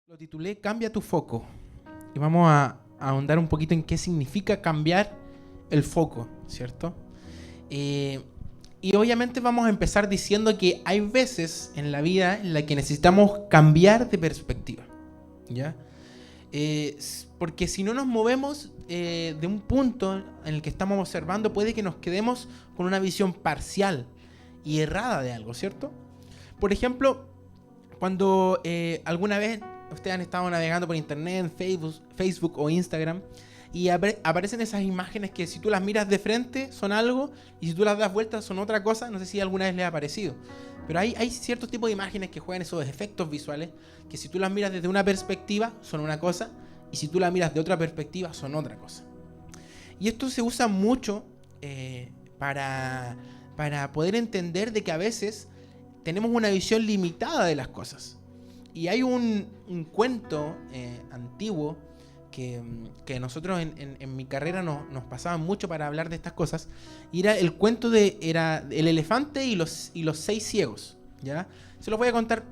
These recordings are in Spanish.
Lo titulé Cambia tu foco. Y vamos a ahondar un poquito en qué significa cambiar el foco, ¿cierto? Y obviamente vamos a empezar diciendo que hay veces en la vida en la que necesitamos cambiar de perspectiva, ¿ya? Porque si no nos movemos de un punto en el que estamos observando, puede que nos quedemos con una visión parcial y errada de algo, ¿cierto? Por ejemplo, cuando alguna vez ustedes han estado navegando por internet, Facebook o Instagram, y aparecen esas imágenes que si tú las miras de frente son algo y si tú las das vueltas son otra cosa. No sé si alguna vez les ha parecido, pero hay ciertos tipos de imágenes que juegan esos efectos visuales que si tú las miras desde una perspectiva son una cosa y si tú las miras de otra perspectiva son otra cosa. Y esto se usa mucho para poder entender de que a veces tenemos una visión limitada de las cosas. Y hay un cuento antiguo que nosotros en mi carrera nos pasaban mucho para hablar de estas cosas. Y era el cuento era el elefante y los 6 ciegos, ¿ya? Se los voy a contar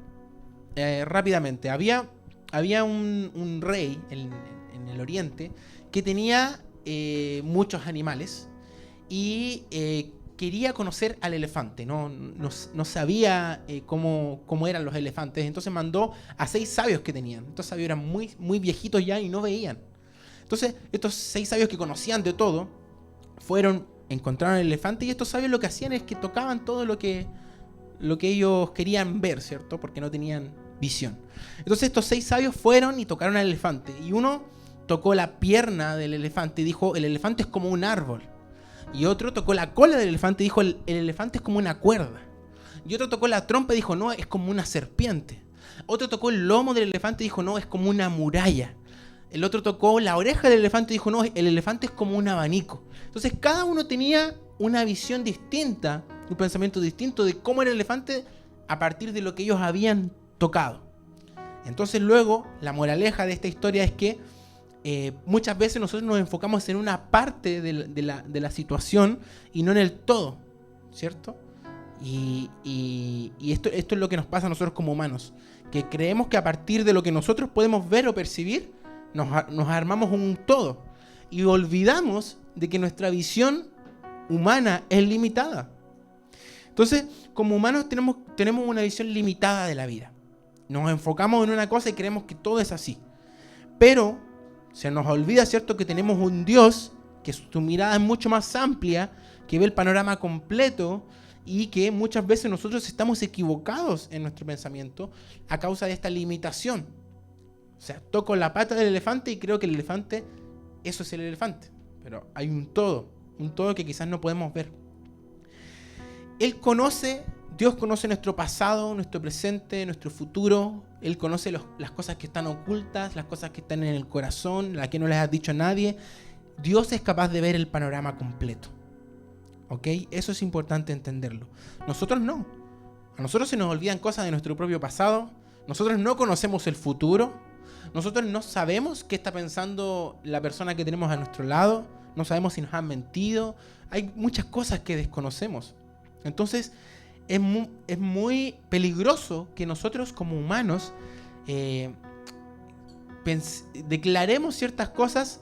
rápidamente. Había un rey en el oriente que tenía muchos animales y quería conocer al elefante, no sabía cómo eran los elefantes, entonces mandó a 6 sabios que tenían. Estos sabios eran muy viejitos ya y no veían. Entonces estos 6 sabios que conocían de todo encontraron el elefante y estos sabios lo que hacían es que tocaban todo lo que ellos querían ver, ¿cierto? Porque no tenían visión. Entonces estos 6 sabios fueron y tocaron al elefante y uno tocó la pierna del elefante y dijo: el elefante es como un árbol. Y otro tocó la cola del elefante y dijo: el elefante es como una cuerda. Y otro tocó la trompa y dijo: no, es como una serpiente. Otro tocó el lomo del elefante y dijo: no, es como una muralla. El otro tocó la oreja del elefante y dijo: no, el elefante es como un abanico. Entonces cada uno tenía una visión distinta, un pensamiento distinto de cómo era el elefante a partir de lo que ellos habían tocado. Entonces luego la moraleja de esta historia es que muchas veces nosotros nos enfocamos en una parte de la situación y no en el todo, ¿cierto? Y esto es lo que nos pasa a nosotros como humanos, que creemos que a partir de lo que nosotros podemos ver o percibir nos armamos un todo y olvidamos de que nuestra visión humana es limitada. Entonces, como humanos tenemos una visión limitada de la vida. Nos enfocamos en una cosa y creemos que todo es así, pero se nos olvida, ¿cierto?, que tenemos un Dios que su mirada es mucho más amplia, que ve el panorama completo y que muchas veces nosotros estamos equivocados en nuestro pensamiento a causa de esta limitación. O sea, toco la pata del elefante y creo que el elefante, eso es el elefante. Pero hay un todo que quizás no podemos ver. Dios conoce nuestro pasado, nuestro presente, nuestro futuro. Él conoce las cosas que están ocultas, las cosas que están en el corazón, las que no les has dicho a nadie. Dios es capaz de ver el panorama completo. ¿Ok? Eso es importante entenderlo. Nosotros no. A nosotros se nos olvidan cosas de nuestro propio pasado. Nosotros no conocemos el futuro. Nosotros no sabemos qué está pensando la persona que tenemos a nuestro lado. No sabemos si nos han mentido. Hay muchas cosas que desconocemos. Entonces es muy peligroso que nosotros como humanos declaremos ciertas cosas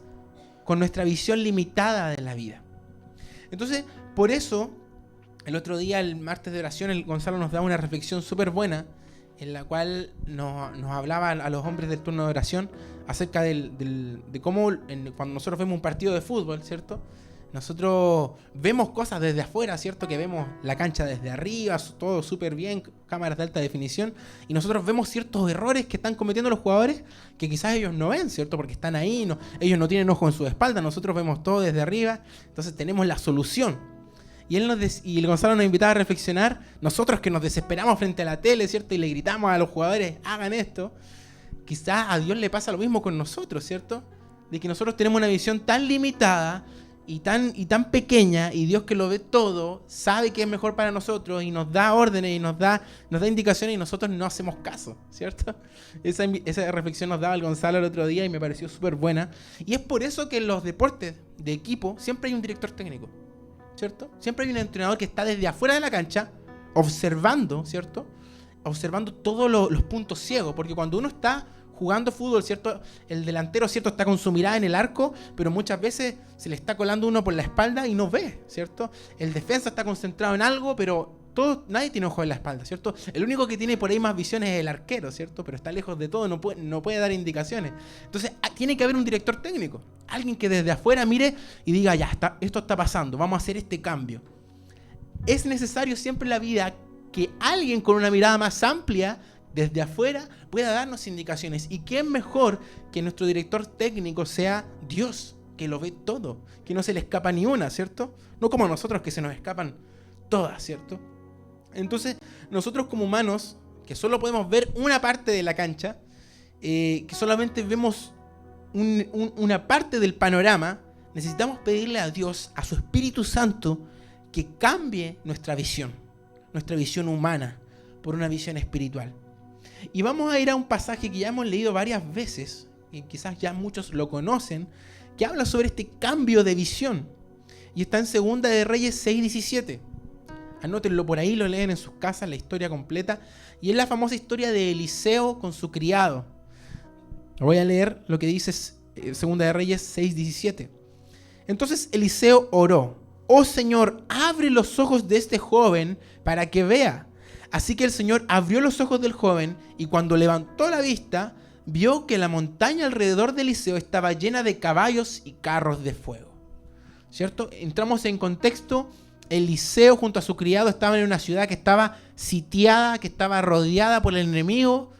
con nuestra visión limitada de la vida. Entonces, por eso, el otro día, el martes de oración, el Gonzalo nos daba una reflexión súper buena en la cual nos hablaba a los hombres del turno de oración acerca de cómo cuando nosotros vemos un partido de fútbol, ¿cierto?, nosotros vemos cosas desde afuera, ¿cierto? Que vemos la cancha desde arriba, todo súper bien, cámaras de alta definición, y nosotros vemos ciertos errores que están cometiendo los jugadores que quizás ellos no ven, ¿cierto? Porque están ahí, ellos no tienen ojo en su espalda, nosotros vemos todo desde arriba, entonces tenemos la solución. Y el Gonzalo nos invitaba a reflexionar, nosotros que nos desesperamos frente a la tele, ¿cierto? Y le gritamos a los jugadores: hagan esto. Quizás a Dios le pasa lo mismo con nosotros, ¿cierto? De que nosotros tenemos una visión tan limitada y tan pequeña, y Dios, que lo ve todo, sabe que es mejor para nosotros y nos da órdenes y nos da indicaciones y nosotros no hacemos caso, ¿cierto? Esa reflexión nos daba el Gonzalo el otro día y me pareció súper buena. Y es por eso que en los deportes de equipo siempre hay un director técnico, ¿cierto? Siempre hay un entrenador que está desde afuera de la cancha observando, ¿cierto? Observando todos los puntos ciegos, porque cuando uno está jugando fútbol, ¿cierto? El delantero, ¿cierto? Está con su mirada en el arco, pero muchas veces se le está colando uno por la espalda y no ve, ¿cierto? El defensa está concentrado en algo, pero nadie tiene ojo en la espalda, ¿cierto? El único que tiene por ahí más visiones es el arquero, ¿cierto? Pero está lejos de todo, no puede dar indicaciones. Entonces, tiene que haber un director técnico. Alguien que desde afuera mire y diga, ya, esto está pasando, vamos a hacer este cambio. Es necesario siempre en la vida que alguien con una mirada más amplia desde afuera pueda darnos indicaciones. ¿Y quién mejor que nuestro director técnico sea Dios, que lo ve todo, que no se le escapa ni una, ¿cierto? No como nosotros, que se nos escapan todas, ¿cierto? Entonces, nosotros como humanos, que solo podemos ver una parte de la cancha, que solamente vemos una parte del panorama, necesitamos pedirle a Dios, a su Espíritu Santo, que cambie nuestra visión humana, por una visión espiritual. Y vamos a ir a un pasaje que ya hemos leído varias veces, y quizás ya muchos lo conocen, que habla sobre este cambio de visión. Y está en 2 de Reyes 6:17. Anótenlo por ahí, lo leen en sus casas, la historia completa. Y es la famosa historia de Eliseo con su criado. Voy a leer lo que dice 2 de Reyes 6:17. Entonces Eliseo oró: «Oh Señor, abre los ojos de este joven para que vea». Así que el Señor abrió los ojos del joven, y cuando levantó la vista, vio que la montaña alrededor de Eliseo estaba llena de caballos y carros de fuego. ¿Cierto? Entramos en contexto. Eliseo junto a su criado estaban en una ciudad que estaba sitiada, que estaba rodeada por el enemigo.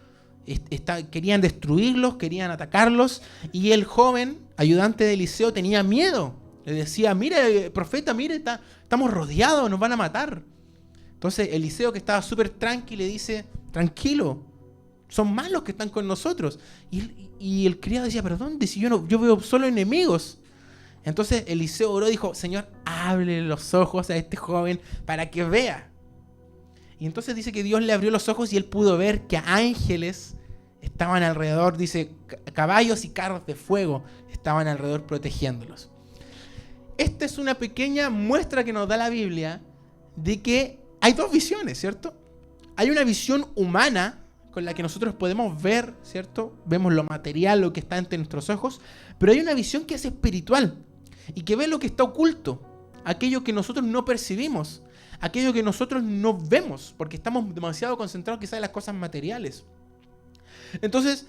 Querían destruirlos, querían atacarlos. Y el joven, ayudante de Eliseo, tenía miedo. Le decía: mire, profeta, mire, estamos rodeados, nos van a matar. Entonces Eliseo, que estaba súper tranquilo, le dice: tranquilo, son malos que están con nosotros. Y el criado decía: pero ¿dónde? Si yo veo solo enemigos. Entonces Eliseo oró y dijo: Señor, ábrele los ojos a este joven para que vea. Y entonces dice que Dios le abrió los ojos y él pudo ver que ángeles estaban alrededor, dice, caballos y carros de fuego estaban alrededor protegiéndolos. Esta es una pequeña muestra que nos da la Biblia de que hay dos visiones, ¿cierto? Hay una visión humana con la que nosotros podemos ver, ¿cierto? Vemos lo material, lo que está ante nuestros ojos, pero hay una visión que es espiritual y que ve lo que está oculto, aquello que nosotros no percibimos, aquello que nosotros no vemos, porque estamos demasiado concentrados quizás en las cosas materiales. Entonces,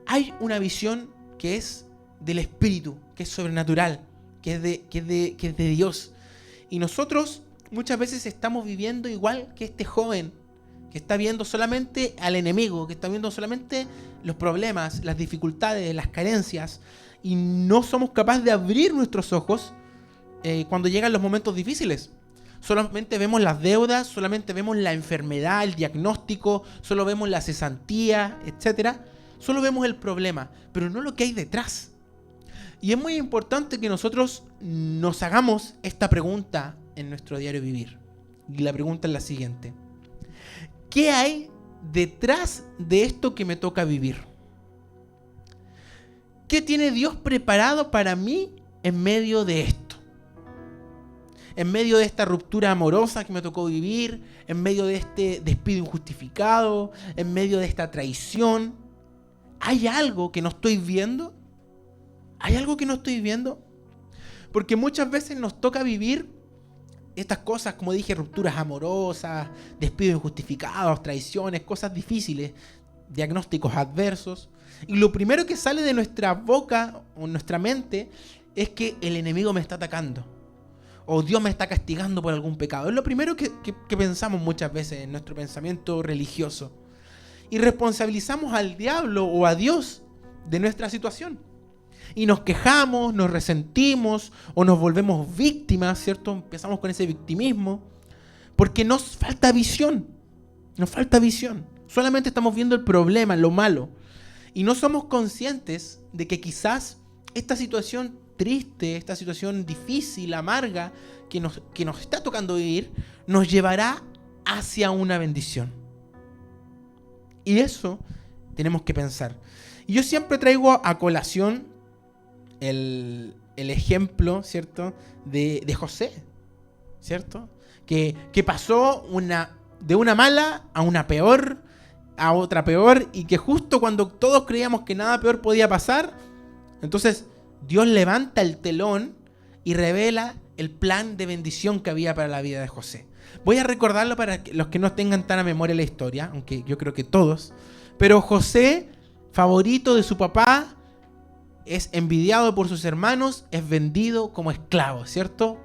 hay una visión que es del espíritu, que es sobrenatural, que es de Dios. Y nosotros muchas veces estamos viviendo igual que este joven, que está viendo solamente al enemigo, que está viendo solamente los problemas, las dificultades, las carencias, y no somos capaces de abrir nuestros ojos cuando llegan los momentos difíciles. Solamente vemos las deudas, solamente vemos la enfermedad, el diagnóstico, solo vemos la cesantía, etc. Solo vemos el problema, pero no lo que hay detrás. Y es muy importante que nosotros nos hagamos esta pregunta en nuestro diario vivir. Y la pregunta es la siguiente: ¿qué hay detrás de esto que me toca vivir? ¿Qué tiene Dios preparado para mí en medio de esto? En medio de esta ruptura amorosa que me tocó vivir, en medio de este despido injustificado, en medio de esta traición, ¿hay algo que no estoy viendo? ¿Hay algo que no estoy viendo? Porque muchas veces nos toca vivir estas cosas, como dije, rupturas amorosas, despidos injusticados, traiciones, cosas difíciles, diagnósticos adversos. Y lo primero que sale de nuestra boca o nuestra mente es que el enemigo me está atacando, o Dios me está castigando por algún pecado. Es lo primero que pensamos muchas veces en nuestro pensamiento religioso. Y responsabilizamos al diablo o a Dios de nuestra situación. Y nos quejamos, nos resentimos o nos volvemos víctimas, ¿cierto? Empezamos con ese victimismo porque nos falta visión. Nos falta visión. Solamente estamos viendo el problema, lo malo. Y no somos conscientes de que quizás esta situación triste, esta situación difícil, amarga, que nos está tocando vivir, nos llevará hacia una bendición. Y eso tenemos que pensar. Y yo siempre traigo a colación el ejemplo, ¿cierto?, de José, ¿cierto? Que pasó de una mala a una peor, a otra peor, y que justo cuando todos creíamos que nada peor podía pasar, entonces Dios levanta el telón y revela el plan de bendición que había para la vida de José. Voy a recordarlo para los que no tengan tan a memoria la historia, aunque yo creo que todos. Pero José, favorito de su papá, es envidiado por sus hermanos, es vendido como esclavo, ¿cierto?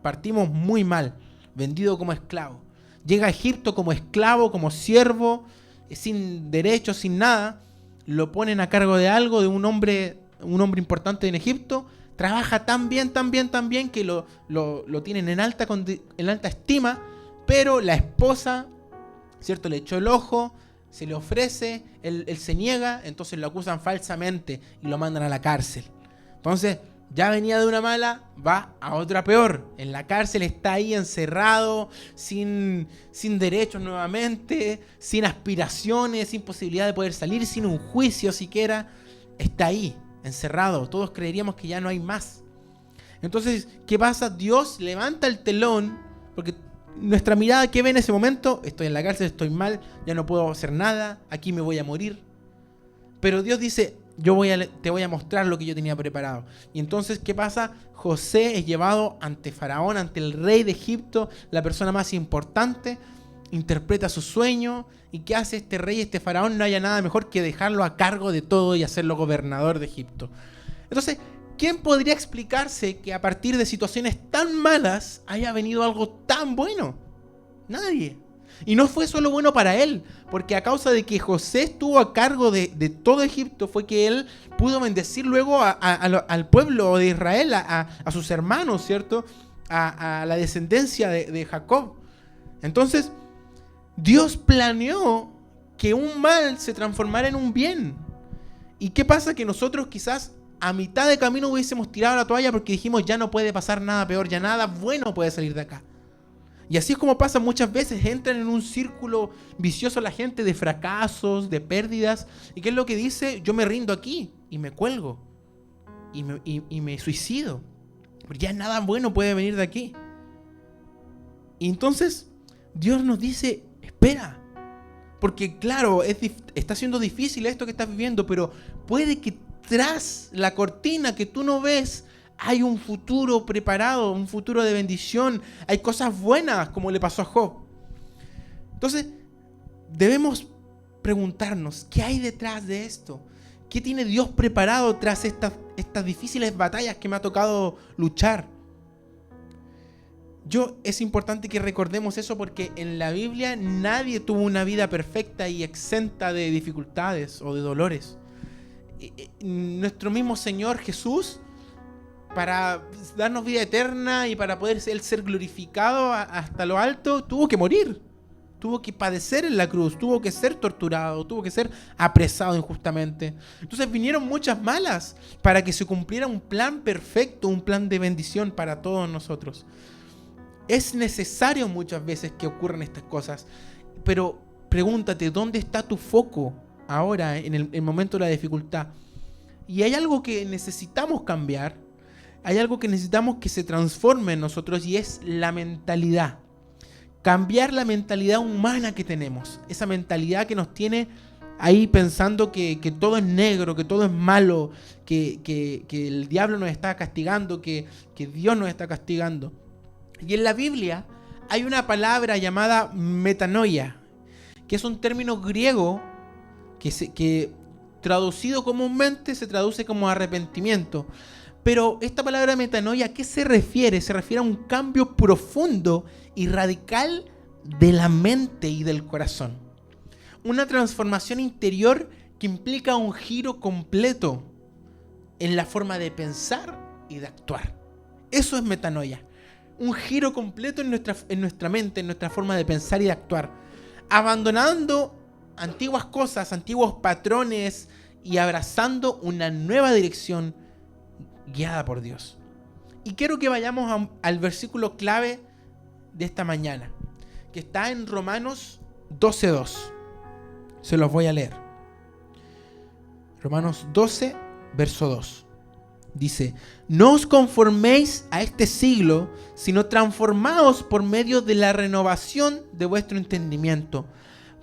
Partimos muy mal, vendido como esclavo. Llega a Egipto como esclavo, como siervo, sin derechos, sin nada. Lo ponen a cargo de algo, de un hombre importante en Egipto. Trabaja tan bien que lo tienen en alta estima, pero la esposa, ¿cierto?, le echó el ojo, se le ofrece, él se niega, entonces lo acusan falsamente y lo mandan a la cárcel. Entonces, ya venía de una mala, va a otra peor. En la cárcel está ahí encerrado, sin derechos nuevamente, sin aspiraciones, sin posibilidad de poder salir, sin un juicio siquiera. Está ahí, encerrado. Todos creeríamos que ya no hay más. Entonces, ¿qué pasa? Dios levanta el telón, porque nuestra mirada, ¿qué ve en ese momento? Estoy en la cárcel, estoy mal, ya no puedo hacer nada, aquí me voy a morir. Pero Dios dice, te voy a mostrar lo que yo tenía preparado. Y entonces, ¿qué pasa? José es llevado ante Faraón, ante el rey de Egipto, la persona más importante, interpreta su sueño. ¿Y qué hace este rey, este faraón? No haya nada mejor que dejarlo a cargo de todo y hacerlo gobernador de Egipto. Entonces, ¿quién podría explicarse que a partir de situaciones tan malas haya venido algo tan bueno? Nadie. Y no fue solo bueno para él, porque a causa de que José estuvo a cargo de todo Egipto, fue que él pudo bendecir luego al pueblo de Israel, a sus hermanos, ¿cierto? A la descendencia de Jacob. Entonces, Dios planeó que un mal se transformara en un bien. ¿Y qué pasa? Que nosotros quizás a mitad de camino hubiésemos tirado la toalla porque dijimos, ya no puede pasar nada peor, ya nada bueno puede salir de acá. Y así es como pasa muchas veces, entran en un círculo vicioso la gente de fracasos, de pérdidas. ¿Y qué es lo que dice? Yo me rindo aquí y me cuelgo y me suicido. Porque ya nada bueno puede venir de aquí. Y entonces Dios nos dice, espera. Porque claro, está siendo difícil esto que estás viviendo, pero puede que tras la cortina que tú no ves hay un futuro preparado, un futuro de bendición. Hay cosas buenas, como le pasó a Job. Entonces, debemos preguntarnos, ¿qué hay detrás de esto? ¿Qué tiene Dios preparado tras estas difíciles batallas que me ha tocado luchar? Es importante que recordemos eso, porque en la Biblia nadie tuvo una vida perfecta y exenta de dificultades o de dolores. Nuestro mismo Señor Jesús, para darnos vida eterna y para poder Él ser glorificado hasta lo alto, tuvo que morir. Tuvo que padecer en la cruz, tuvo que ser torturado, tuvo que ser apresado injustamente. Entonces vinieron muchas malas para que se cumpliera un plan perfecto, un plan de bendición para todos nosotros. Es necesario muchas veces que ocurran estas cosas, pero pregúntate, ¿dónde está tu foco ahora en el momento de la dificultad? Y hay algo que necesitamos cambiar, hay algo que necesitamos que se transforme en nosotros, y es la mentalidad. Cambiar la mentalidad humana que tenemos, esa mentalidad que nos tiene ahí pensando que todo es negro, que todo es malo, que el diablo nos está castigando, que Dios nos está castigando. Y en la Biblia hay una palabra llamada metanoia, que es un término griego que traducido comúnmente se traduce como arrepentimiento. Pero esta palabra metanoia, ¿a qué se refiere? Se refiere a un cambio profundo y radical de la mente y del corazón. Una transformación interior que implica un giro completo en la forma de pensar y de actuar. Eso es metanoia. Un giro completo en nuestra mente, en nuestra forma de pensar y de actuar. Abandonando antiguas cosas, antiguos patrones, y abrazando una nueva dirección guiada por Dios. Y quiero que vayamos al versículo clave de esta mañana, que está en Romanos 12:2. Se los voy a leer. Romanos 12, verso 2. Dice: no os conforméis a este siglo, sino transformaos por medio de la renovación de vuestro entendimiento,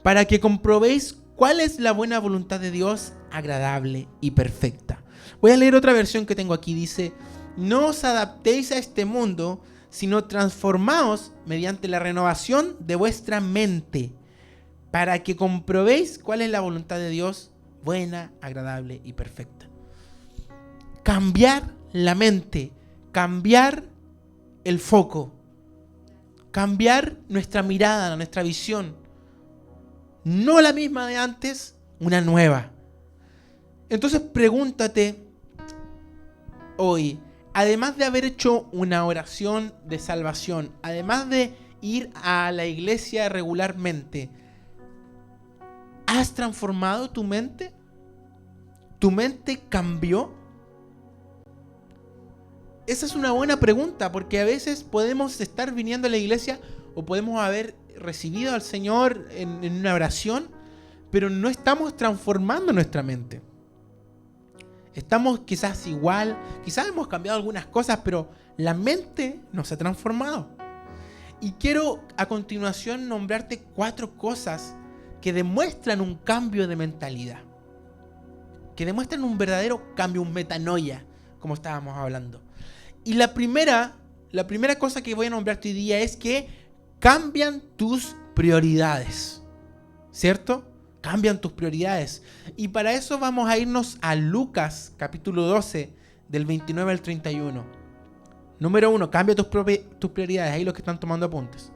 para que comprobéis cuál es la buena voluntad de Dios, agradable y perfecta. Voy a leer otra versión que tengo aquí. Dice: no os adaptéis a este mundo, sino transformaos mediante la renovación de vuestra mente, para que comprobéis cuál es la voluntad de Dios, buena, agradable y perfecta. Cambiar la mente, cambiar el foco, cambiar nuestra mirada, nuestra visión. No la misma de antes, una nueva. Entonces pregúntate hoy, además de haber hecho una oración de salvación, además de ir a la iglesia regularmente, ¿has transformado tu mente? ¿Tu mente cambió? Esa es una buena pregunta, porque a veces podemos estar viniendo a la iglesia o podemos haber recibido al Señor en una oración, pero no estamos transformando nuestra mente. Estamos quizás igual, quizás hemos cambiado algunas cosas, pero la mente no se ha transformado. Y quiero a continuación nombrarte 4 cosas que demuestran un cambio de mentalidad, que demuestran un verdadero cambio, un metanoia, como estábamos hablando. Y la primera cosa que voy a nombrarte hoy día es que cambian tus prioridades, ¿cierto? Cambian tus prioridades. Y para eso vamos a irnos a Lucas, capítulo 12, del 29 al 31. Número 1, cambia tus prioridades. Ahí los que están tomando apuntes.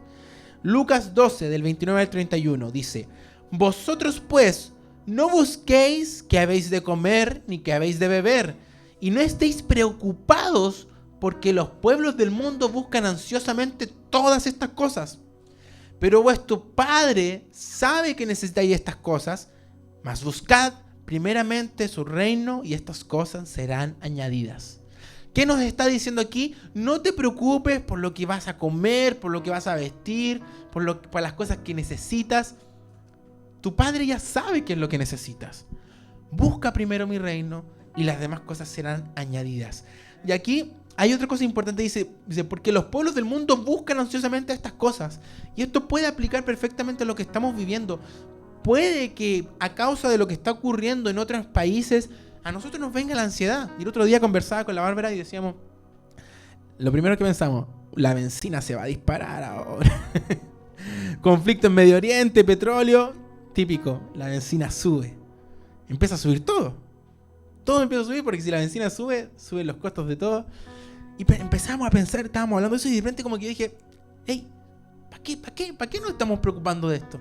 Lucas 12, del 29 al 31, dice: vosotros pues no busquéis qué habéis de comer ni qué habéis de beber, y no estéis preocupados, porque los pueblos del mundo buscan ansiosamente todas estas cosas. Pero vuestro Padre sabe que necesitáis estas cosas, mas buscad primeramente su reino y estas cosas serán añadidas. ¿Qué nos está diciendo aquí? No te preocupes por lo que vas a comer, por lo que vas a vestir, por las cosas que necesitas. Tu Padre ya sabe qué es lo que necesitas. Busca primero mi reino y las demás cosas serán añadidas. Y aquí hay otra cosa importante, dice, porque los pueblos del mundo buscan ansiosamente estas cosas. Y esto puede aplicar perfectamente a lo que estamos viviendo. Puede que a causa de lo que está ocurriendo en otros países, a nosotros nos venga la ansiedad. Y el otro día conversaba con la Bárbara y decíamos, lo primero que pensamos, la benzina se va a disparar ahora. Conflicto en Medio Oriente, petróleo, típico, la benzina sube. Empieza a subir todo. Todo empieza a subir porque si la benzina sube, suben los costos de todo. Y empezamos a pensar, estábamos hablando de eso y de repente como que yo dije, hey, ¿para qué nos estamos preocupando de esto?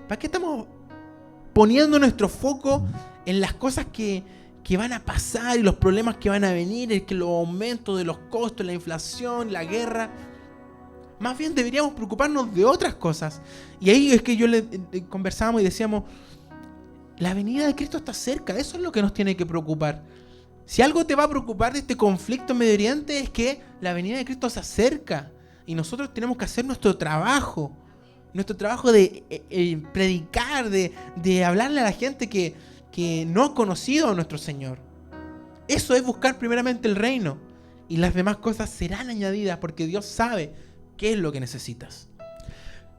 ¿Para qué estamos poniendo nuestro foco en las cosas que van a pasar y los problemas que van a venir, los aumentos de los costos, la inflación, la guerra? Más bien deberíamos preocuparnos de otras cosas. Y ahí es que conversábamos y decíamos, la venida de Cristo está cerca, eso es lo que nos tiene que preocupar. Si algo te va a preocupar de este conflicto en Medio Oriente es que la venida de Cristo se acerca y nosotros tenemos que hacer nuestro trabajo de predicar, de hablarle a la gente que no ha conocido a nuestro Señor. Eso es buscar primeramente el reino y las demás cosas serán añadidas porque Dios sabe qué es lo que necesitas.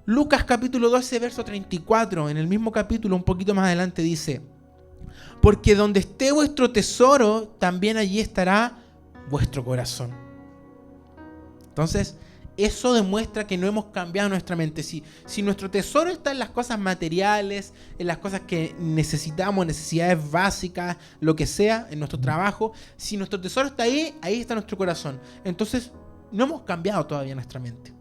Lucas capítulo 12, verso 34, en el mismo capítulo, un poquito más adelante, dice: porque donde esté vuestro tesoro, también allí estará vuestro corazón. Entonces, eso demuestra que no hemos cambiado nuestra mente. Si nuestro tesoro está en las cosas materiales, en las cosas que necesitamos, necesidades básicas, lo que sea, en nuestro trabajo, si nuestro tesoro está ahí, ahí está nuestro corazón. Entonces, no hemos cambiado todavía nuestra mente.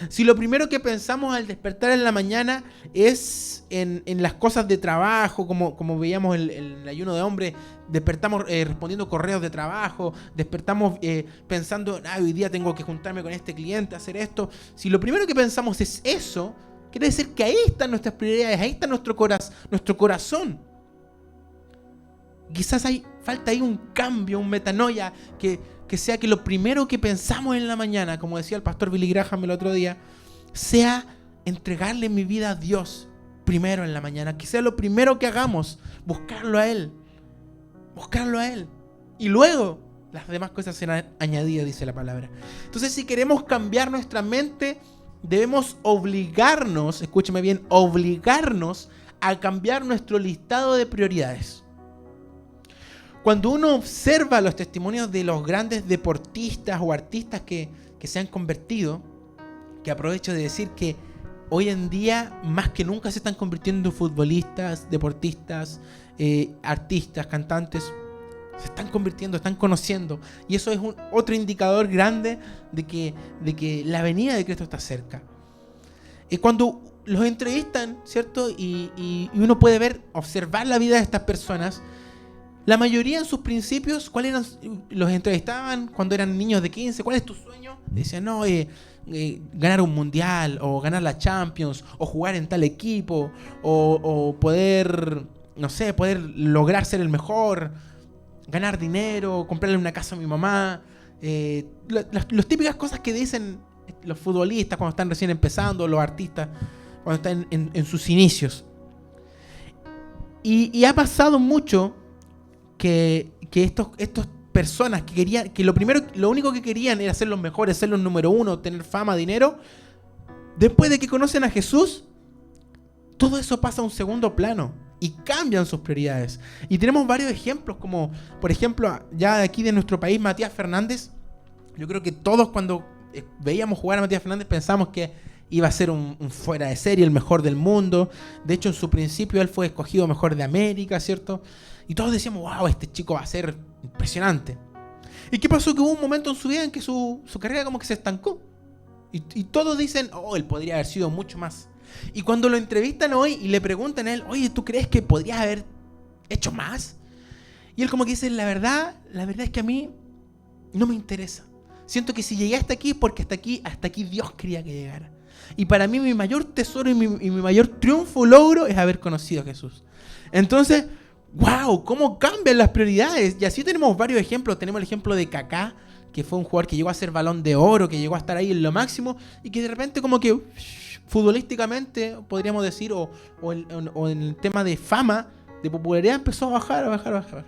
Si lo primero que pensamos al despertar en la mañana es en las cosas de trabajo, como veíamos el ayuno de hombre, despertamos respondiendo correos de trabajo, despertamos pensando, hoy día tengo que juntarme con este cliente, hacer esto. Si lo primero que pensamos es eso, quiere decir que ahí están nuestras prioridades, ahí está nuestro corazón. Quizás falta ahí un cambio, un metanoia, que sea que lo primero que pensamos en la mañana, como decía el pastor Billy Graham el otro día, sea entregarle mi vida a Dios primero en la mañana, que sea lo primero que hagamos, buscarlo a Él. Y luego las demás cosas serán añadidas, dice la palabra. Entonces, si queremos cambiar nuestra mente, debemos obligarnos, escúcheme bien, obligarnos a cambiar nuestro listado de prioridades. Cuando uno observa los testimonios de los grandes deportistas o artistas que se han convertido, que aprovecho de decir que hoy en día más que nunca se están convirtiendo en futbolistas, deportistas, artistas, cantantes, se están convirtiendo, están conociendo, y eso es otro indicador grande de que la venida de Cristo está cerca. Cuando los entrevistan, ¿cierto? Y uno puede ver, observar la vida de estas personas. La mayoría en sus principios, ¿cuáles eran? Los entrevistaban cuando eran niños de 15, ¿cuál es tu sueño? Decían, no, ganar un mundial, o ganar la Champions, o jugar en tal equipo, o poder, no sé, poder lograr ser el mejor, ganar dinero, comprarle una casa a mi mamá. Las típicas cosas que dicen los futbolistas cuando están recién empezando, los artistas cuando están en sus inicios. Y ha pasado mucho que estos personas que querían, que lo único que querían era ser los mejores, ser los número uno, tener fama, dinero, después de que conocen a Jesús, todo eso pasa a un segundo plano y cambian sus prioridades. Y tenemos varios ejemplos, como por ejemplo, ya de aquí de nuestro país, Matías Fernández. Yo creo que todos cuando veíamos jugar a Matías Fernández pensamos que iba a ser un fuera de serie, el mejor del mundo. De hecho, en su principio él fue escogido mejor de América, ¿cierto? Y todos decíamos, wow, este chico va a ser impresionante. ¿Y qué pasó? Que hubo un momento en su vida en que su carrera como que se estancó. Y todos dicen, oh, él podría haber sido mucho más. Y cuando lo entrevistan hoy y le preguntan a él, oye, ¿tú crees que podrías haber hecho más? Y él como que dice, la verdad es que a mí no me interesa. Siento que si llegué hasta aquí es porque hasta aquí Dios quería que llegara. Y para mí mi mayor tesoro y mi mayor triunfo, logro, es haber conocido a Jesús. Entonces, wow, cómo cambian las prioridades. Y así tenemos varios ejemplos. Tenemos el ejemplo de Kaká, que fue un jugador que llegó a ser Balón de Oro, que llegó a estar ahí en lo máximo, y que de repente como que futbolísticamente, podríamos decir, o en el tema de fama, de popularidad, empezó a bajar.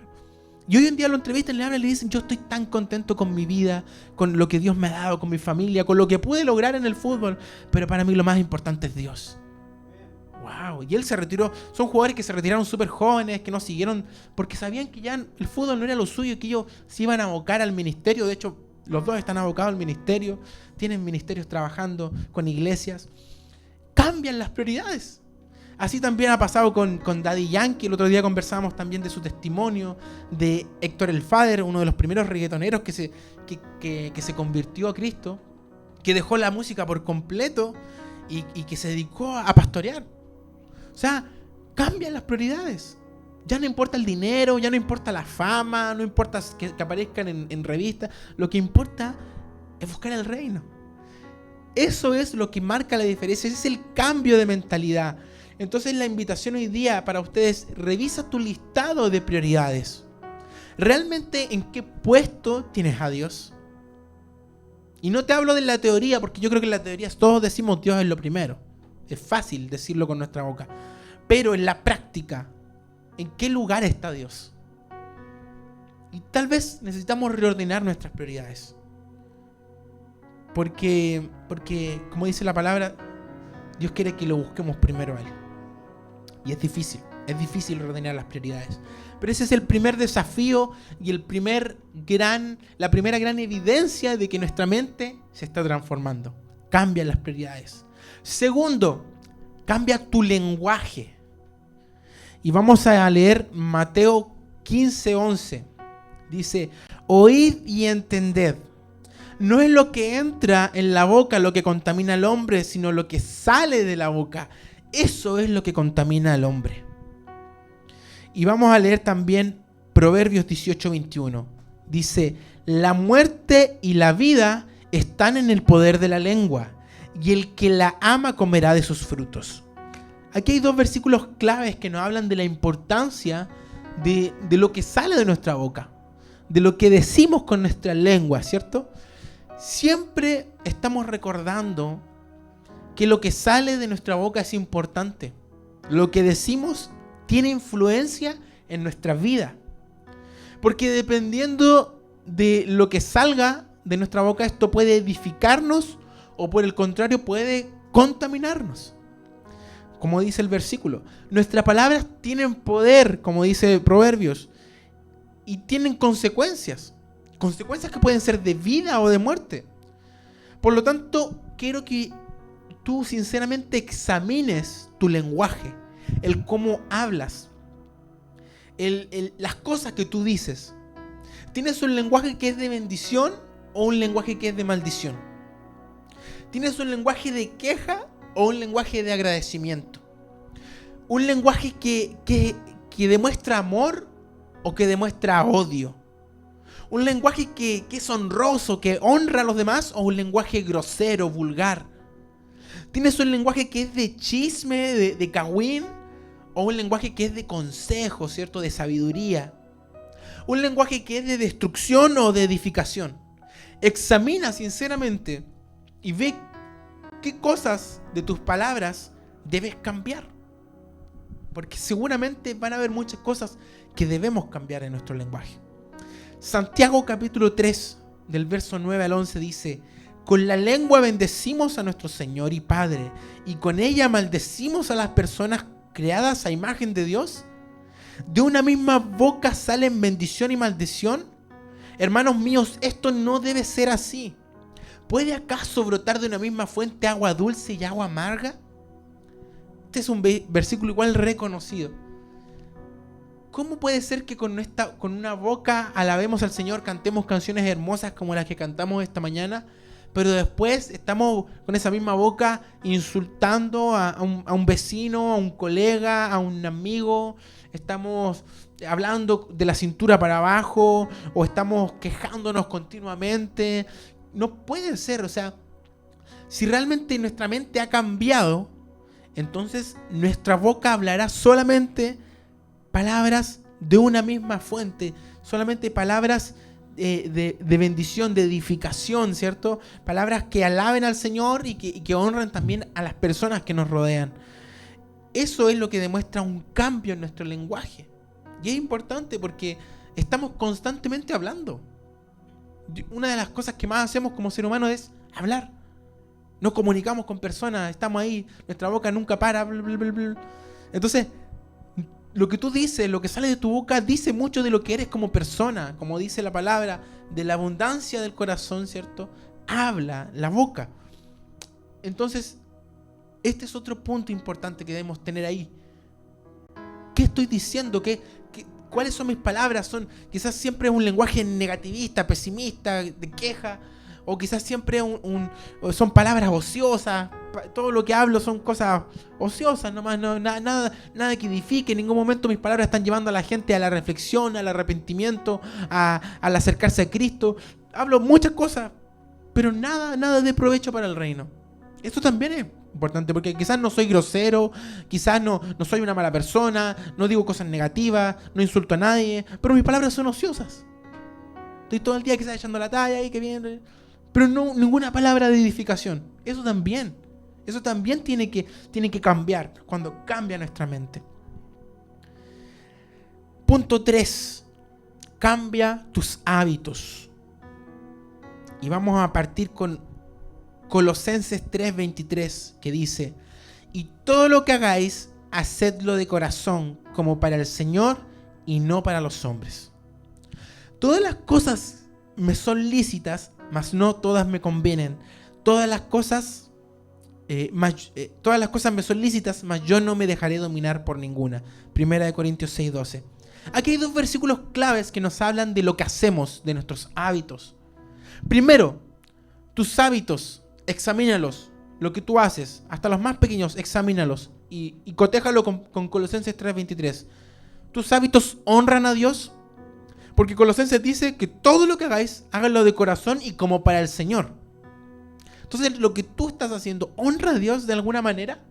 Y hoy en día lo entrevistan, le hablan y le dicen, yo estoy tan contento con mi vida, con lo que Dios me ha dado, con mi familia, con lo que pude lograr en el fútbol, pero para mí lo más importante es Dios. Wow, y él se retiró. Son jugadores que se retiraron súper jóvenes, que no siguieron, porque sabían que ya el fútbol no era lo suyo, que ellos se iban a abocar al ministerio. De hecho, los dos están abocados al ministerio, tienen ministerios trabajando con iglesias. Cambian las prioridades. Así también ha pasado con Daddy Yankee. El otro día conversábamos también de su testimonio, de Héctor el Father, uno de los primeros reggaetoneros que se convirtió a Cristo, que dejó la música por completo y que se dedicó a pastorear. O sea, cambian las prioridades. Ya no importa el dinero, ya no importa la fama, no importa que aparezcan en revistas. Lo que importa es buscar el reino. Eso es lo que marca la diferencia. Ese es el cambio de mentalidad. Entonces la invitación hoy día para ustedes, revisa tu listado de prioridades. ¿Realmente en qué puesto tienes a Dios? Y no te hablo de la teoría, porque yo creo que en la teoría todos decimos Dios es lo primero. Es fácil decirlo con nuestra boca. Pero en la práctica, ¿en qué lugar está Dios? Y tal vez necesitamos reordenar nuestras prioridades. Porque como dice la palabra, Dios quiere que lo busquemos primero a Él. Y es difícil reordenar las prioridades. Pero ese es el primer desafío y la primera gran evidencia de que nuestra mente se está transformando. Cambia las prioridades. Segundo, cambia tu lenguaje. Y vamos a leer Mateo 15:11. Dice, oíd y entended. No es lo que entra en la boca lo que contamina al hombre, sino lo que sale de la boca. Eso es lo que contamina al hombre. Y vamos a leer también Proverbios 18:21. Dice, la muerte y la vida están en el poder de la lengua, y el que la ama comerá de sus frutos. Aquí hay dos versículos claves que nos hablan de la importancia de lo que sale de nuestra boca, de lo que decimos con nuestra lengua, ¿cierto? Siempre estamos recordando que lo que sale de nuestra boca es importante. Lo que decimos tiene influencia en nuestra vida. Porque dependiendo de lo que salga de nuestra boca, esto puede edificarnos o por el contrario puede contaminarnos. Como dice el versículo, nuestras palabras tienen poder, como dice Proverbios, y tienen consecuencias. Consecuencias que pueden ser de vida o de muerte. Por lo tanto, quiero que tú sinceramente examines tu lenguaje, el cómo hablas, las cosas que tú dices. ¿Tienes un lenguaje que es de bendición o un lenguaje que es de maldición? ¿Tienes un lenguaje de queja o un lenguaje de agradecimiento? ¿Un lenguaje que demuestra amor o que demuestra odio? ¿Un lenguaje que es honroso, que honra a los demás, o un lenguaje grosero, vulgar? ¿Tienes un lenguaje que es de chisme, de cagüín, o un lenguaje que es de consejo, ¿cierto? De sabiduría? ¿Un lenguaje que es de destrucción o de edificación? Examina sinceramente y ve qué cosas de tus palabras debes cambiar. Porque seguramente van a haber muchas cosas que debemos cambiar en nuestro lenguaje. Santiago capítulo 3, del verso 9 al 11 dice: con la lengua bendecimos a nuestro Señor y Padre, y con ella maldecimos a las personas creadas a imagen de Dios. ¿De una misma boca salen bendición y maldición? Hermanos míos, esto no debe ser así. ¿Puede acaso brotar de una misma fuente agua dulce y agua amarga? Este es un versículo igual reconocido. ¿Cómo puede ser que con una boca alabemos al Señor, cantemos canciones hermosas como las que cantamos esta mañana, pero después estamos con esa misma boca insultando a un vecino, a un colega, a un amigo? Estamos hablando de la cintura para abajo, o estamos quejándonos continuamente. No puede ser. O sea, si realmente nuestra mente ha cambiado, entonces nuestra boca hablará solamente palabras de una misma fuente, solamente palabras de bendición, de edificación, ¿cierto? Palabras que alaben al Señor y que honran también a las personas que nos rodean. Eso es lo que demuestra un cambio en nuestro lenguaje. Y es importante porque estamos constantemente hablando. Una de las cosas que más hacemos como ser humano es hablar. Nos comunicamos con personas, estamos ahí, nuestra boca nunca para. Bla, bla, bla, bla. Entonces, lo que tú dices, lo que sale de tu boca, dice mucho de lo que eres como persona. Como dice la palabra, de la abundancia del corazón, ¿cierto? Habla la boca. Entonces, este es otro punto importante que debemos tener ahí. ¿Qué estoy diciendo? ¿Cuáles son mis palabras? Quizás siempre es un lenguaje negativista, pesimista, de queja. O quizás siempre son palabras ociosas. Todo lo que hablo son cosas ociosas nomás. Nada que edifique. En ningún momento mis palabras están llevando a la gente a la reflexión, al arrepentimiento, al acercarse a Cristo. Hablo muchas cosas, pero nada de provecho para el reino. Esto también es importante, porque quizás no soy grosero, quizás no soy una mala persona, no digo cosas negativas, no insulto a nadie, pero mis palabras son ociosas. Estoy todo el día quizás echando la talla y que bien, pero no ninguna palabra de edificación. Eso también tiene que cambiar cuando cambia nuestra mente. Punto 3. Cambia tus hábitos. Y vamos a partir con Colosenses 3:23, que dice: y todo lo que hagáis, hacedlo de corazón, como para el Señor y no para los hombres. Todas las cosas me son lícitas, mas no todas me convienen. Todas las cosas me son lícitas, mas yo no me dejaré dominar por ninguna. 1 Corintios 6:12. Aquí hay dos versículos claves que nos hablan de lo que hacemos, de nuestros hábitos. Primero, tus hábitos, examínalos. Lo que tú haces, hasta los más pequeños, examínalos. Y cotéjalo con Colosenses 3:23. ¿Tus hábitos honran a Dios? Porque Colosenses dice que todo lo que hagáis, háganlo de corazón y como para el Señor. Entonces, lo que tú estás haciendo, ¿honra a Dios de alguna manera?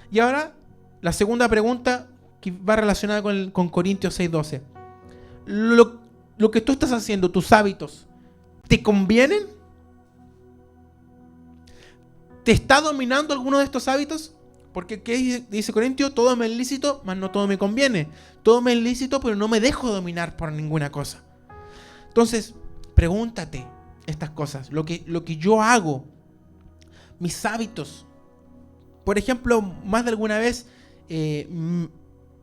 Y ahora, la segunda pregunta que va relacionada con Corintios 6:12. Lo que tú estás haciendo, tus hábitos, ¿te convienen? ¿Te está dominando alguno de estos hábitos? Porque ¿qué dice Corintio? Todo me es lícito, mas no todo me conviene. Todo me es lícito, pero no me dejo dominar por ninguna cosa. Entonces, pregúntate estas cosas. Lo que yo hago, mis hábitos. Por ejemplo, más de alguna vez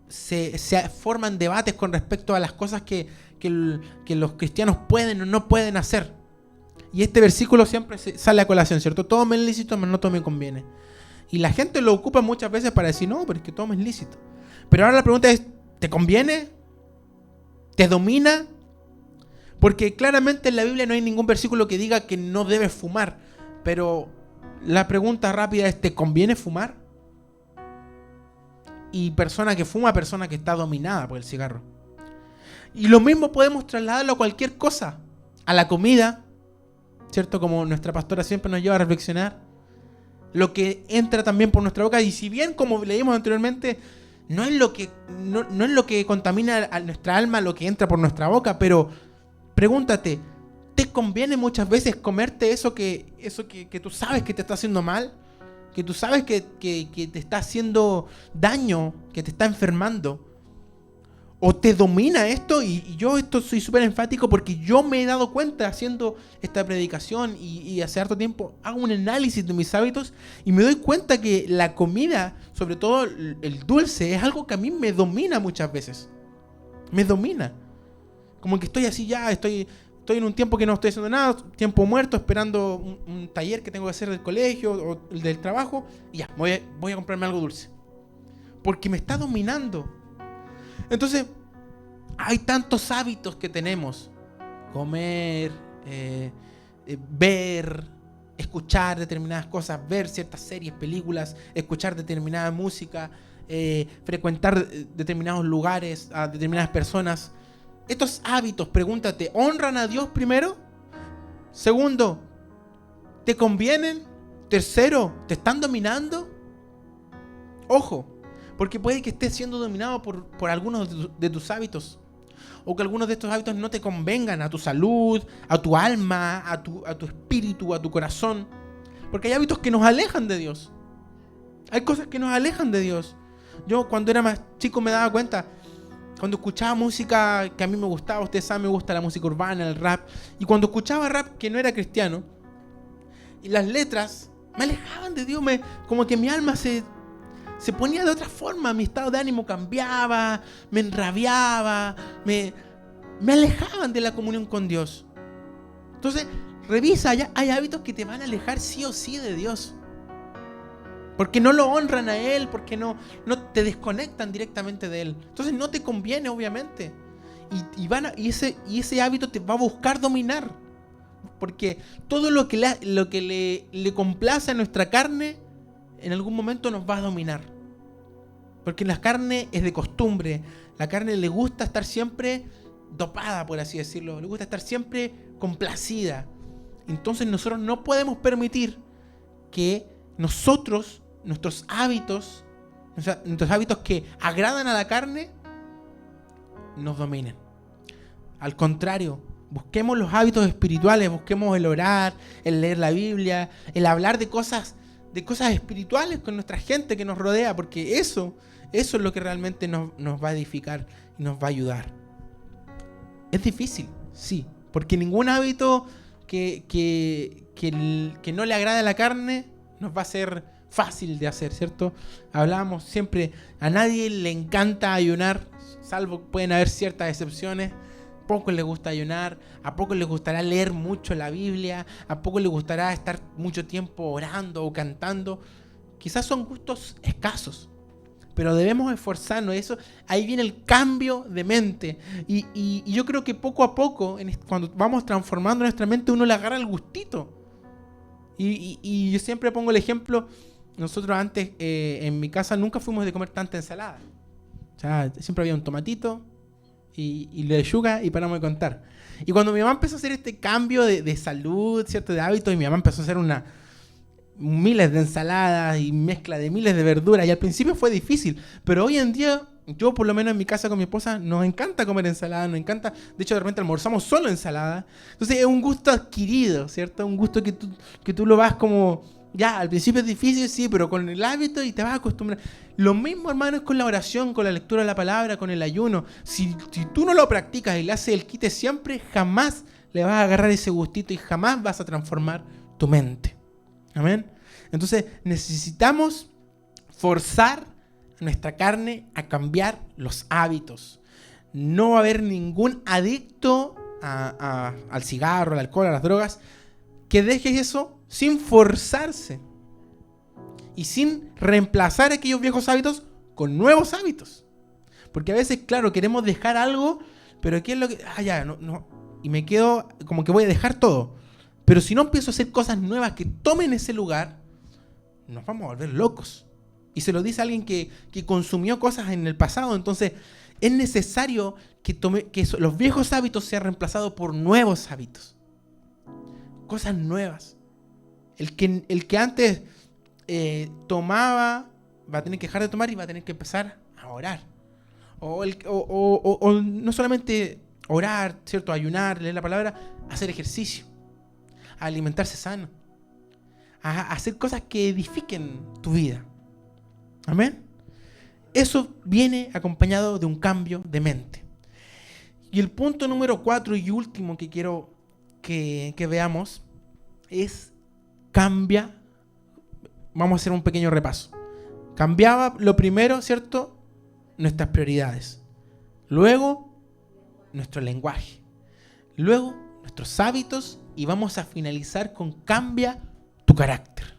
se forman debates con respecto a las cosas que los cristianos pueden o no pueden hacer. Y este versículo siempre sale a colación, ¿cierto? Todo me es lícito, pero no todo me conviene. Y la gente lo ocupa muchas veces para decir, no, pero es que todo me es lícito. Pero ahora la pregunta es, ¿te conviene? ¿Te domina? Porque claramente en la Biblia no hay ningún versículo que diga que no debes fumar. Pero la pregunta rápida es, ¿te conviene fumar? Y persona que fuma, persona que está dominada por el cigarro. Y lo mismo podemos trasladarlo a cualquier cosa. A la comida, ¿cierto? Como nuestra pastora siempre nos lleva a reflexionar. Lo que entra también por nuestra boca. Y si bien, como leímos anteriormente, no es lo que contamina a nuestra alma lo que entra por nuestra boca, pero pregúntate, ¿te conviene muchas veces comerte eso que tú sabes que te está haciendo mal? Que tú sabes que te está haciendo daño, que te está enfermando. ¿O te domina esto? Y yo esto soy súper enfático porque yo me he dado cuenta haciendo esta predicación y hace harto tiempo hago un análisis de mis hábitos y me doy cuenta que la comida, sobre todo el dulce, es algo que a mí me domina muchas veces. Me domina. Como que estoy así ya, estoy en un tiempo que no estoy haciendo nada, tiempo muerto, esperando un taller que tengo que hacer del colegio o del trabajo, y ya, voy a comprarme algo dulce. Porque me está dominando. Entonces, hay tantos hábitos que tenemos. Comer, ver, escuchar determinadas cosas, ver ciertas series, películas, escuchar determinada música, frecuentar determinados lugares, a determinadas personas. Estos hábitos, pregúntate, ¿honran a Dios primero? Segundo, ¿te convienen? Tercero, ¿te están dominando? Ojo, porque puede que estés siendo dominado por algunos de tus hábitos. O que algunos de estos hábitos no te convengan a tu salud, a tu alma, a tu espíritu, a tu corazón. Porque hay hábitos que nos alejan de Dios. Hay cosas que nos alejan de Dios. Yo cuando era más chico me daba cuenta, cuando escuchaba música que a mí me gustaba, ustedes saben, me gusta la música urbana, el rap. Y cuando escuchaba rap que no era cristiano, y las letras me alejaban de Dios, como que mi alma se ponía de otra forma, mi estado de ánimo cambiaba, me enrabiaba, me alejaban de la comunión con Dios. Entonces, revisa, hay hábitos que te van a alejar sí o sí de Dios. Porque no lo honran a Él, porque no te desconectan directamente de Él. Entonces no te conviene, obviamente. Y ese hábito te va a buscar dominar. Porque todo lo que le complace a nuestra carne, en algún momento nos va a dominar. Porque la carne es de costumbre. La carne le gusta estar siempre dopada, por así decirlo. Le gusta estar siempre complacida. Entonces nosotros no podemos permitir que nuestros hábitos que agradan a la carne, nos dominen. Al contrario, busquemos los hábitos espirituales, busquemos el orar, el leer la Biblia, el hablar de cosas espirituales con nuestra gente que nos rodea, porque eso es lo que realmente nos va a edificar y nos va a ayudar. Es difícil, sí, porque ningún hábito que no le agrade a la carne nos va a ser fácil de hacer, ¿cierto? Hablábamos siempre, a nadie le encanta ayunar, salvo pueden haber ciertas excepciones. A pocos les gusta ayunar, a pocos les gustará leer mucho la Biblia, a pocos les gustará estar mucho tiempo orando o cantando. Quizás son gustos escasos, pero debemos esforzarnos. Ahí viene el cambio de mente. Y yo creo que poco a poco, cuando vamos transformando nuestra mente, uno le agarra el gustito. Y yo siempre pongo el ejemplo. Nosotros antes, en mi casa, nunca fuimos de comer tanta ensalada. O sea, siempre había un tomatito y lechuga y paramos de contar. Y cuando mi mamá empezó a hacer este cambio de salud, ¿cierto? De hábito, y mi mamá empezó a hacer miles de ensaladas y mezcla de miles de verduras, y al principio fue difícil, pero hoy en día, yo por lo menos en mi casa con mi esposa, nos encanta comer ensalada, nos encanta, de hecho de repente almorzamos solo ensalada. Entonces es un gusto adquirido, ¿cierto? Un gusto que tú lo vas como, ya, al principio es difícil, sí, pero con el hábito y te vas a acostumbrar. Lo mismo, hermano, es con la oración, con la lectura de la palabra, con el ayuno. Si tú no lo practicas y le haces el quite siempre, jamás le vas a agarrar ese gustito y jamás vas a transformar tu mente. Amén. Entonces necesitamos forzar a nuestra carne a cambiar los hábitos. No va a haber ningún adicto al cigarro, al alcohol, a las drogas, que deje eso sin forzarse y sin reemplazar aquellos viejos hábitos con nuevos hábitos. Porque a veces, claro, queremos dejar algo, pero ¿qué es lo que...? No. Y me quedo como que voy a dejar todo. Pero si no empiezo a hacer cosas nuevas que tomen ese lugar, nos vamos a volver locos. Y se lo dice alguien que consumió cosas en el pasado. Entonces, es necesario que los viejos hábitos sean reemplazados por nuevos hábitos. Cosas nuevas. El que antes tomaba, va a tener que dejar de tomar y va a tener que empezar a orar. O no solamente orar, ¿cierto? Ayunar, leer la palabra, hacer ejercicio, a alimentarse sano, a hacer cosas que edifiquen tu vida. Amén. Eso viene acompañado de un cambio de mente. Y el punto número 4 y último que quiero que veamos es cambia. Vamos a hacer un pequeño repaso. Cambiaba lo primero, ¿cierto? Nuestras prioridades. Luego, nuestro lenguaje. Luego, nuestros hábitos. Y vamos a finalizar con cambia tu carácter.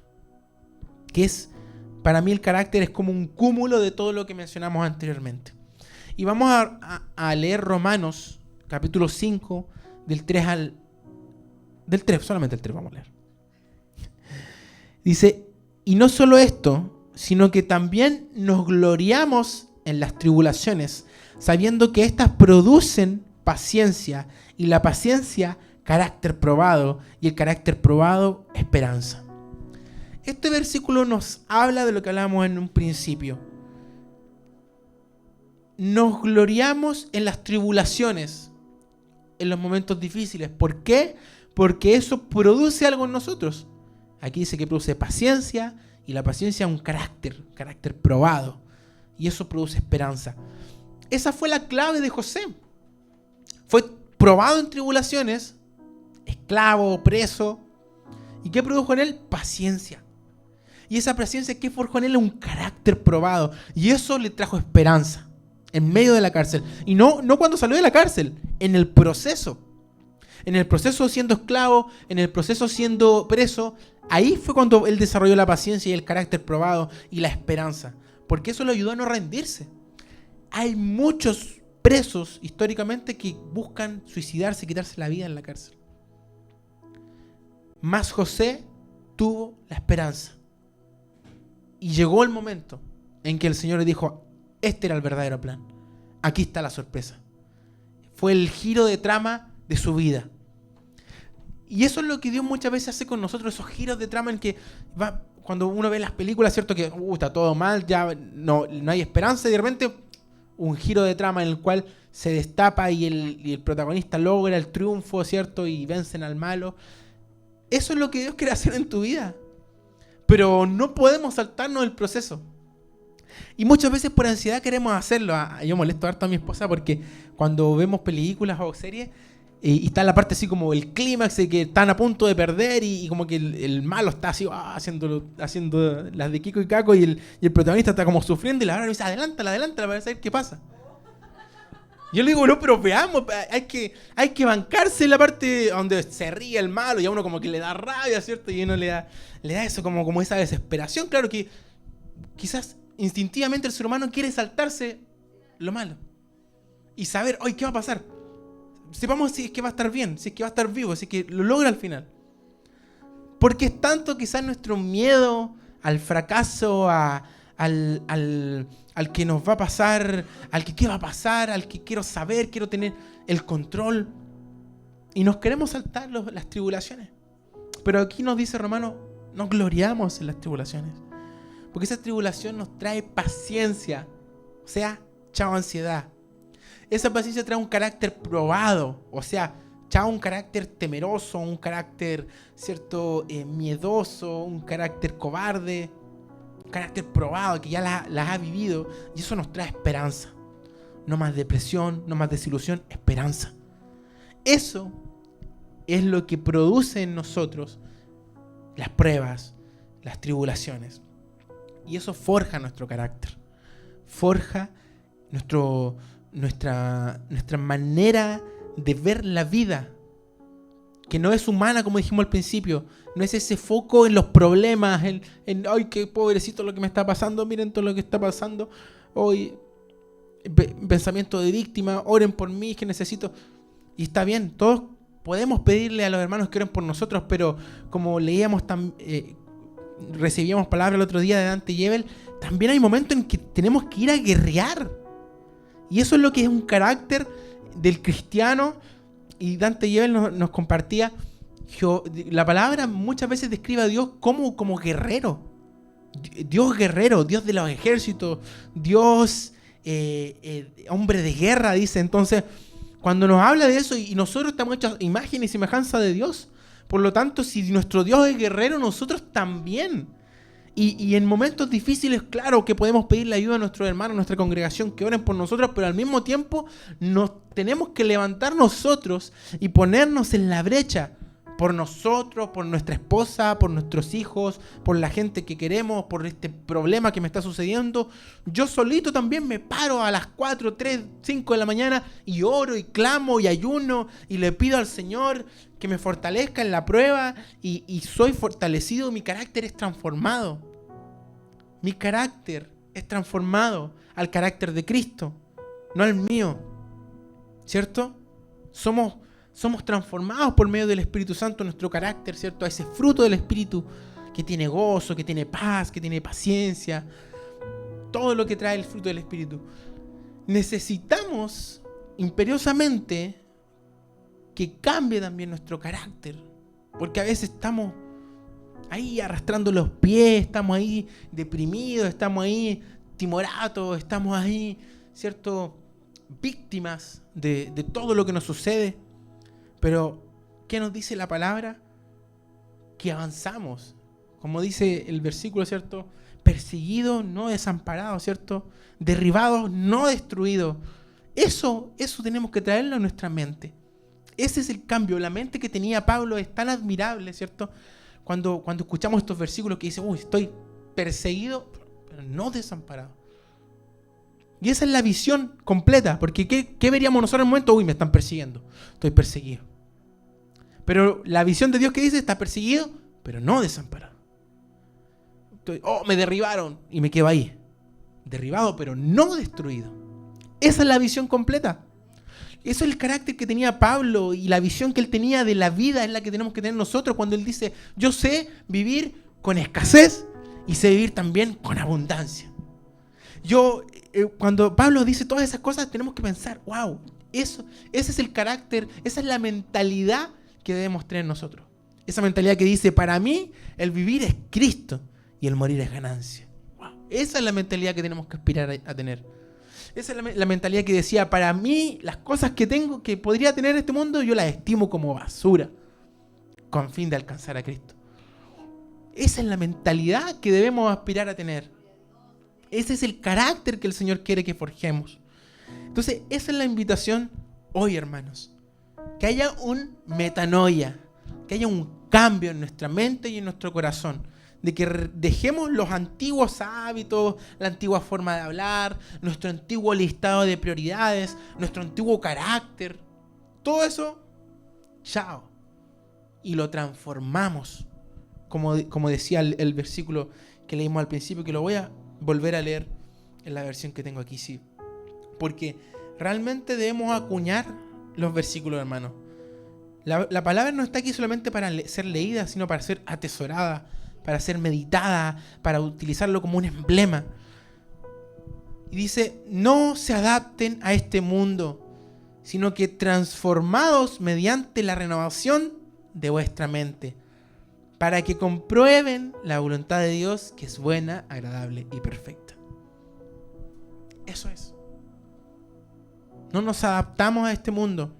Que es, para mí el carácter es como un cúmulo de todo lo que mencionamos anteriormente. Y vamos a leer Romanos, capítulo 5, del 3 del 3, solamente el 3 vamos a leer. Dice, y no solo esto, sino que también nos gloriamos en las tribulaciones, sabiendo que éstas producen paciencia, y la paciencia, carácter probado, y el carácter probado, esperanza. Este versículo nos habla de lo que hablábamos en un principio. Nos gloriamos en las tribulaciones, en los momentos difíciles. ¿Por qué? Porque eso produce algo en nosotros. Aquí dice que produce paciencia, y la paciencia es un carácter probado. Y eso produce esperanza. Esa fue la clave de José. Fue probado en tribulaciones, esclavo, preso. ¿Y qué produjo en él? Paciencia. Y esa paciencia que forjó en él un carácter probado. Y eso le trajo esperanza en medio de la cárcel. Y no cuando salió de la cárcel, en el proceso. En el proceso siendo esclavo, en el proceso siendo preso. Ahí fue cuando él desarrolló la paciencia y el carácter probado y la esperanza. Porque eso lo ayudó a no rendirse. Hay muchos presos históricamente que buscan suicidarse y quitarse la vida en la cárcel. Mas José tuvo la esperanza. Y llegó el momento en que el Señor le dijo, este era el verdadero plan. Aquí está la sorpresa. Fue el giro de trama de su vida. Y eso es lo que Dios muchas veces hace con nosotros, esos giros de trama en que va, cuando uno ve las películas, ¿cierto? Que está todo mal, ya no hay esperanza, y de repente un giro de trama en el cual se destapa y el protagonista logra el triunfo, ¿cierto? Y vencen al malo. Eso es lo que Dios quiere hacer en tu vida. Pero no podemos saltarnos el proceso. Y muchas veces por ansiedad queremos hacerlo. Yo molesto harto a mi esposa porque cuando vemos películas o series y está la parte así como el clímax de que están a punto de perder y como que el malo está así haciendo las de Kiko y Caco y el protagonista está como sufriendo y la verdad me dice, adelántala para saber qué pasa. Yo le digo, no, pero veamos, hay que bancarse en la parte donde se ríe el malo y a uno como que le da rabia, ¿cierto? Y uno le da eso como esa desesperación. Claro que quizás instintivamente el ser humano quiere saltarse lo malo y saber, hoy ¿qué va a pasar? Sepamos si es que va a estar bien, si es que va a estar vivo, si es que lo logra al final. Porque es tanto quizás nuestro miedo al fracaso, al que nos va a pasar, al que qué va a pasar, al que quiero saber, quiero tener el control. Y nos queremos saltar las tribulaciones. Pero aquí nos dice Romano, nos gloriamos en las tribulaciones. Porque esa tribulación nos trae paciencia. O sea, chao ansiedad. Esa paciencia trae un carácter probado. O sea, chao un carácter temeroso, un carácter, ¿cierto? Miedoso, un carácter cobarde. Un carácter probado, que ya las ha vivido. Y eso nos trae esperanza. No más depresión, no más desilusión, esperanza. Eso es lo que produce en nosotros las pruebas, las tribulaciones. Y eso forja nuestro carácter, forja nuestra manera de ver la vida, que no es humana, como dijimos al principio. No es ese foco en los problemas, en ay, qué pobrecito lo que me está pasando, miren todo lo que está pasando, hoy pensamiento de víctima, oren por mí, que necesito. Y está bien, todos podemos pedirle a los hermanos que oren por nosotros, pero como leíamos, recibíamos palabra el otro día de Dante Gebel, también hay momentos en que tenemos que ir a guerrear. Y eso es lo que es un carácter del cristiano. Y Dante Gebel nos compartía, la palabra muchas veces describe a Dios como guerrero. Dios guerrero, Dios de los ejércitos, Dios hombre de guerra, dice. Entonces, cuando nos habla de eso, y nosotros estamos hechos imagen y semejanza de Dios, por lo tanto, si nuestro Dios es guerrero, nosotros también. Y en momentos difíciles, claro que podemos pedirle ayuda a nuestros hermanos, a nuestra congregación, que oren por nosotros, pero al mismo tiempo nos tenemos que levantar nosotros y ponernos en la brecha por nosotros, por nuestra esposa, por nuestros hijos, por la gente que queremos, por este problema que me está sucediendo. Yo solito también me paro a las 4, 3, 5 de la mañana y oro y clamo y ayuno y le pido al Señor que me fortalezca en la prueba y soy fortalecido, mi carácter es transformado. Mi carácter es transformado al carácter de Cristo, no al mío. ¿Cierto? Somos transformados por medio del Espíritu Santo nuestro carácter, ¿cierto? A ese fruto del Espíritu que tiene gozo, que tiene paz, que tiene paciencia. Todo lo que trae el fruto del Espíritu. Necesitamos imperiosamente que cambie también nuestro carácter, porque a veces estamos ahí arrastrando los pies, estamos ahí deprimidos, estamos ahí timoratos, estamos ahí, ¿cierto?, víctimas de todo lo que nos sucede. Pero, ¿qué nos dice la palabra? Que avanzamos, como dice el versículo, ¿cierto? Perseguidos, no desamparados, ¿cierto? Derribados, no destruidos. Eso tenemos que traerlo a nuestra mente. Ese es el cambio. La mente que tenía Pablo es tan admirable, ¿cierto? Cuando escuchamos estos versículos que dicen, estoy perseguido, pero no desamparado. Y esa es la visión completa, porque ¿qué veríamos nosotros en el momento? Me están persiguiendo, estoy perseguido. Pero la visión de Dios que dice, está perseguido, pero no desamparado. Me derribaron y me quedo ahí. Derribado, pero no destruido. Esa es la visión completa. Eso es el carácter que tenía Pablo y la visión que él tenía de la vida es la que tenemos que tener nosotros cuando él dice, yo sé vivir con escasez y sé vivir también con abundancia. Cuando Pablo dice todas esas cosas, tenemos que pensar, ese es el carácter, esa es la mentalidad que debemos tener nosotros. Esa mentalidad que dice, para mí, el vivir es Cristo y el morir es ganancia. Esa es la mentalidad que tenemos que aspirar a tener. Esa es la mentalidad que decía, para mí, las cosas que tengo, que podría tener en este mundo, yo las estimo como basura, con fin de alcanzar a Cristo. Esa es la mentalidad que debemos aspirar a tener. Ese es el carácter que el Señor quiere que forjemos. Entonces, esa es la invitación hoy, hermanos. Que haya un metanoia, que haya un cambio en nuestra mente y en nuestro corazón. De que dejemos los antiguos hábitos, la antigua forma de hablar, nuestro antiguo listado de prioridades, nuestro antiguo carácter. Todo eso, chao. Y lo transformamos. Como decía el versículo que leímos al principio, que lo voy a volver a leer en la versión que tengo aquí, sí. Porque realmente debemos acuñar los versículos, hermanos. La palabra no está aquí solamente para ser leída, sino para ser atesorada, para ser meditada, para utilizarlo como un emblema. Y dice, no se adapten a este mundo, sino que transformados mediante la renovación de vuestra mente, para que comprueben la voluntad de Dios, que es buena, agradable y perfecta. Eso es. No nos adaptamos a este mundo,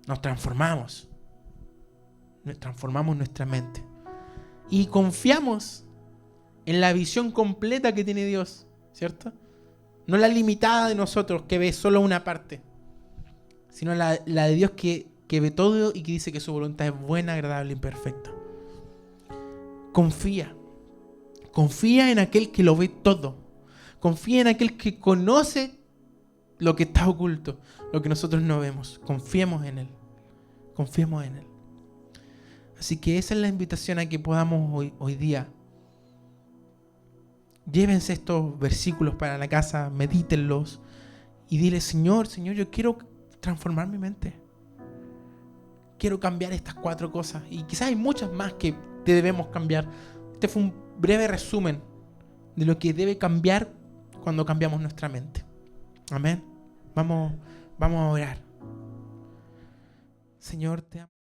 nos transformamos. Transformamos nuestra mente. Y confiamos en la visión completa que tiene Dios, ¿cierto? No la limitada de nosotros, que ve solo una parte, sino la de Dios que ve todo y que dice que su voluntad es buena, agradable y perfecta. Confía, Confía en aquel que lo ve todo. Confía en aquel que conoce lo que está oculto, lo que nosotros no vemos. Confiemos en Él. Confiemos en Él. Así que esa es la invitación a que podamos hoy día. Llévense estos versículos para la casa, medítenlos y dile: Señor, yo quiero transformar mi mente. Quiero cambiar estas 4 cosas. Y quizás hay muchas más que debemos cambiar. Este fue un breve resumen de lo que debe cambiar cuando cambiamos nuestra mente. Amén. Vamos a orar. Señor, te amo.